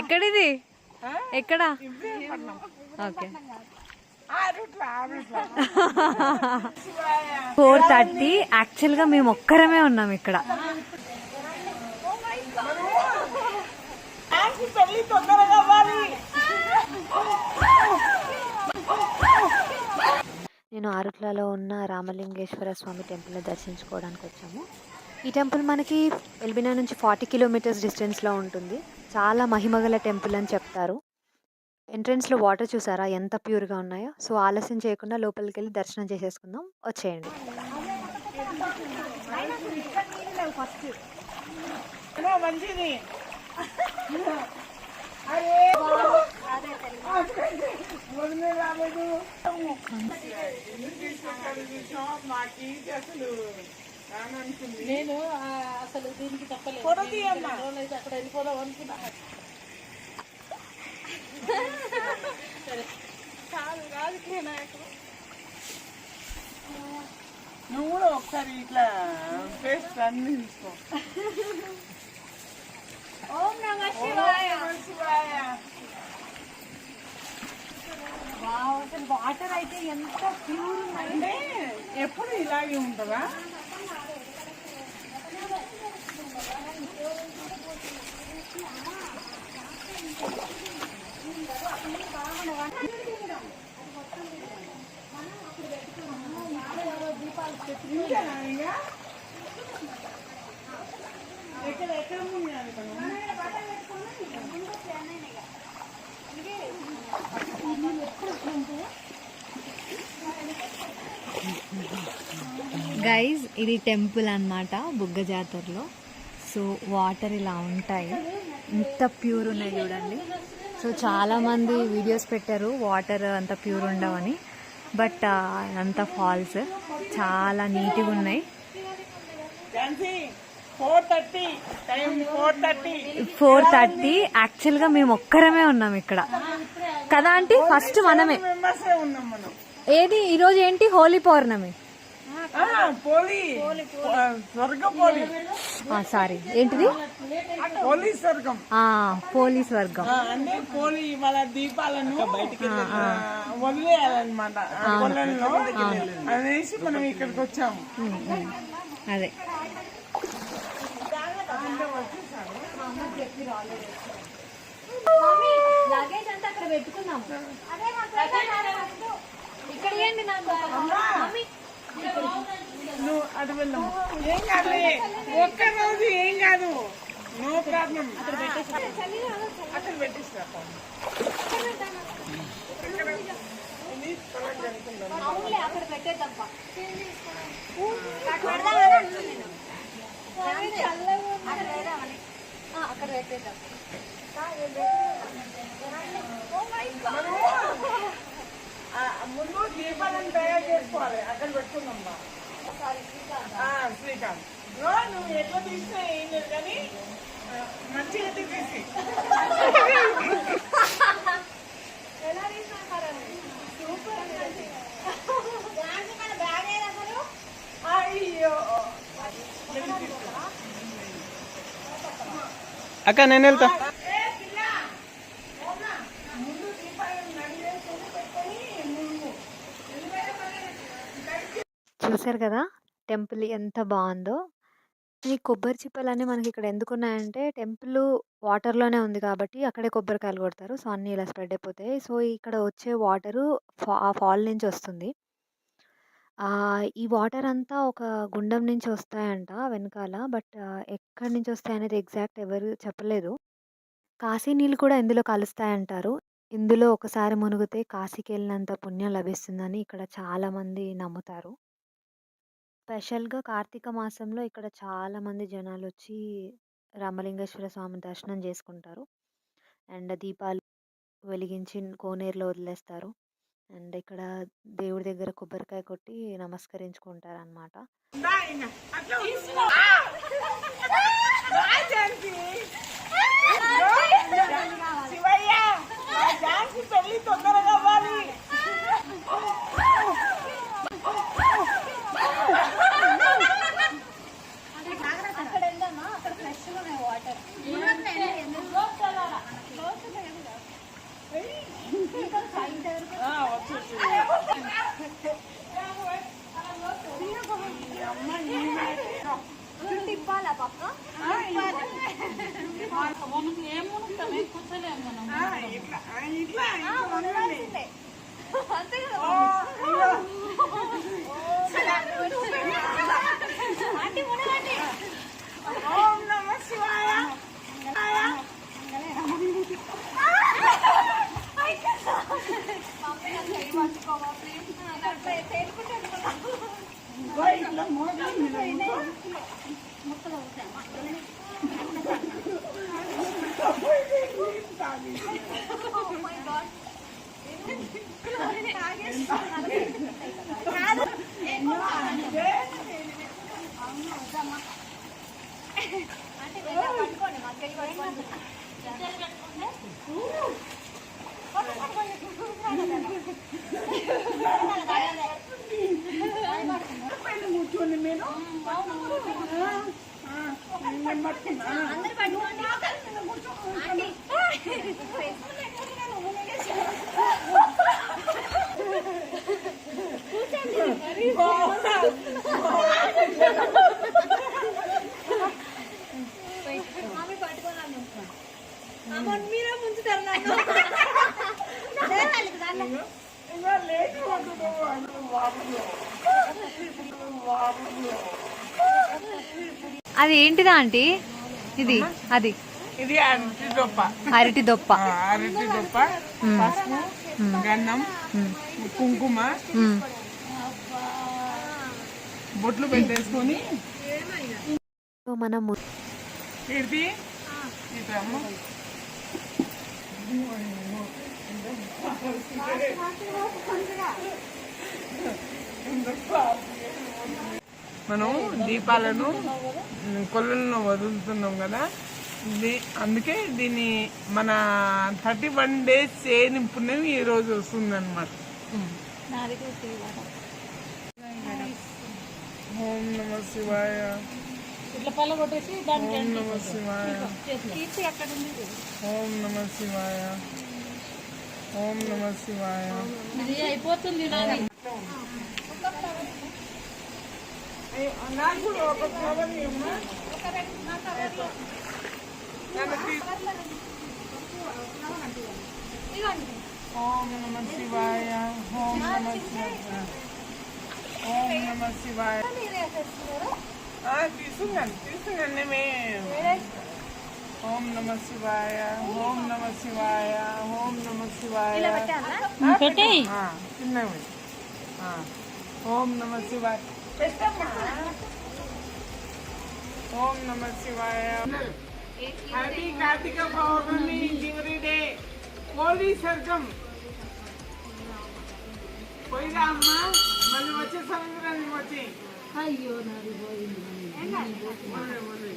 ఎక్కడిది? ఎక్కడ? ఓకే 4:30. యాక్చువల్గా మేము ఒక్కరమే ఉన్నాం ఇక్కడ. నేను ఆరుట్లలో ఉన్న రామలింగేశ్వర స్వామి టెంపుల్ని దర్శించుకోవడానికి వచ్చాము. ఈ టెంపుల్ మనకి ఎల్బినా నుంచి 40 కిలోమీటర్స్ డిస్టెన్స్లో ఉంటుంది. చాలా మహిమగల టెంపుల్ అని చెప్తారు. ఎంట్రన్స్లో వాటర్ చూసారా ఎంత ప్యూర్గా ఉన్నాయో. సో ఆలస్యం చేయకుండా లోపలికి వెళ్ళి దర్శనం చేసేసుకుందాం, వచ్చేయండి. నేను అసలు దీనికి తప్పలేదు, అక్కడ వెళ్ళిపోదాం అనుకున్నా. నువ్వు కూడా ఒకసారి ఇట్లా ఫేస్ అన్ని తీసుకో. ఓం నమః శివాయ. అసలు వాటర్ అయితే ఎంత ప్యూర్ ఉందంటే ఎప్పుడు ఇలాగే ఉంటుందా? గైజ్ ఇది టెంపుల్ అన్నమాట బుగ్గ జాతరలో. సో వాటర్ ఇలా ఉంటాయి, ఎంత ప్యూర్ ఉన్నాయి చూడండి. సో చాలామంది వీడియోస్ పెట్టారు వాటర్ అంత ప్యూర్ ఉండవని, బట్ అంత ఫాల్స్ చాలా నీట్గా ఉన్నాయి. 4:30. యాక్చువల్గా మేము ఒక్కరమే ఉన్నాం ఇక్కడ కదా ఆంటీ. ఫస్ట్ మనమే. ఏది ఈరోజు ఏంటి? హోలీ పౌర్ణమి. సారీ ఏంటిది? పోలీస్ వర్గం అంటే పోలీ వాళ్ళ దీపాలను బయటికి వదిలేయాలన్నమాట. అనేసి మనం ఇక్కడికి వచ్చాము. అదే లగేజ్ అంతా అక్కడ పెట్టుకున్నాము. ఇక్కడ ఏంటి నువ్వు అటు వెళ్ళాము. ఏం కాదు, ఒక్క రోజు ఏం కాదు, నో ప్రాబ్లం. అక్కడ పెట్టేస్తా. అక్కడ పెట్టేద్దాం. అక్కడ పెట్టేద్దాం. ముందు దీపాలను తయారు చేసుకోవాలి. అక్కడ పెట్టుకుందాం. శ్రీకాంత్ నువ్వు ఎట్లా తీసినా ఏం లేదు, కానీ మంచిగా తీసేసి ఎలా తీసినా సూపర్. బ్యాగ్ అసలు అయ్యో అక్క నేను వెళ్తా. చూసారు కదా టెంపుల్ ఎంత బాగుందో. ఈ కొబ్బరి చిప్పలన్నీ మనకి ఇక్కడ ఎందుకు ఉన్నాయంటే టెంపుల్ వాటర్లోనే ఉంది కాబట్టి అక్కడే కొబ్బరికాయలు కొడతారు. సో అన్నీ ఇలా స్ప్రెడ్ అయిపోతాయి. సో ఇక్కడ వచ్చే వాటరు ఆ ఫాల్ నుంచి వస్తుంది. ఈ వాటర్ అంతా ఒక గుండం నుంచి వస్తాయంట వెనకాల. బట్ ఎక్కడి నుంచి వస్తాయనేది ఎగ్జాక్ట్ ఎవరు చెప్పలేదు. కాశీ నీళ్ళు కూడా ఇందులో కలుస్తాయంటారు. ఇందులో ఒకసారి మునిగితే కాశీకి వెళ్ళినంత పుణ్యం లభిస్తుందని ఇక్కడ చాలామంది నమ్ముతారు. స్పెషల్‌గా కార్తీక మాసంలో ఇక్కడ చాలామంది జనాలొచ్చి రామలింగేశ్వర స్వామి దర్శనం చేసుకుంటారు. అండ్ దీపాలు వెలిగించి కోనేరులో వదిలేస్తారు. అండ్ ఇక్కడ దేవుడి దగ్గర కొబ్బరికాయ కొట్టి నమస్కరించుకుంటారనమాట. అక్కడ వెళ్దామా? అక్కడ ఫ్రెష్గా ఉన్నాయి వాటర్. ఇప్పాలా పక్క ఇట్లా మునగాల్సిందే. అంతే కదా ఆంటీ మునగండి. ఓం నమ శివాయ. ఇట్లా మోగాలి. పట్టుకోండి మా చెయ్యి పట్టుకోండి. కూర్చోండి మీరు. అందరు పట్టుకోండి. ఆంటీ ఆమె పట్టుకోను అమ్మ మీరే ముంచుతారు నన్ను. ఇంకా లేచి పట్టుకో. అది ఏంటిదా ఆంటీ? ఇది అది ఇది అరటి దొప్ప. అరటి దొప్ప. అరటి దొప్ప, పసుపు, గంధం, కుంకుమ, బొట్లు పెట్టేసుకొని సో మనము ఇది ఇటమ్మ. మనం దీపాలను కొలను వదులుతున్నాం కదా, అందుకే దీన్ని మన 31 days చేయని పుణ్యం ఈ రోజు వస్తుంది అనమాట. ఓం నమ శివాయ. ఓం నమ శివాయ. ఓం నమ శివాయ. ఓం నమ శివాయ. అయిపోతుంది నాకు కూడా ఒక ఫ్లవర్ ఇవ్వమ్మా. ఓం నమ శివాయ. ఓం నమ శివాయ. ఓం నమ శివాయ. తీసుకున్నాను ఓం నమ శివాయ. ఓం నమ శివాయ. ఓం నమ శివాయ. చిన్నవి. ఓం నమ శివాయ. ఓం నమ శివాయ. హ్యాపీ కార్తీక పౌర్ణమి చివరి డే. హోలీ సర్గం పోయిరా అమ్మా. మళ్ళీ వచ్చే సంవత్సరానికి వచ్చి అయ్యో నాది పోయింది. పోలే.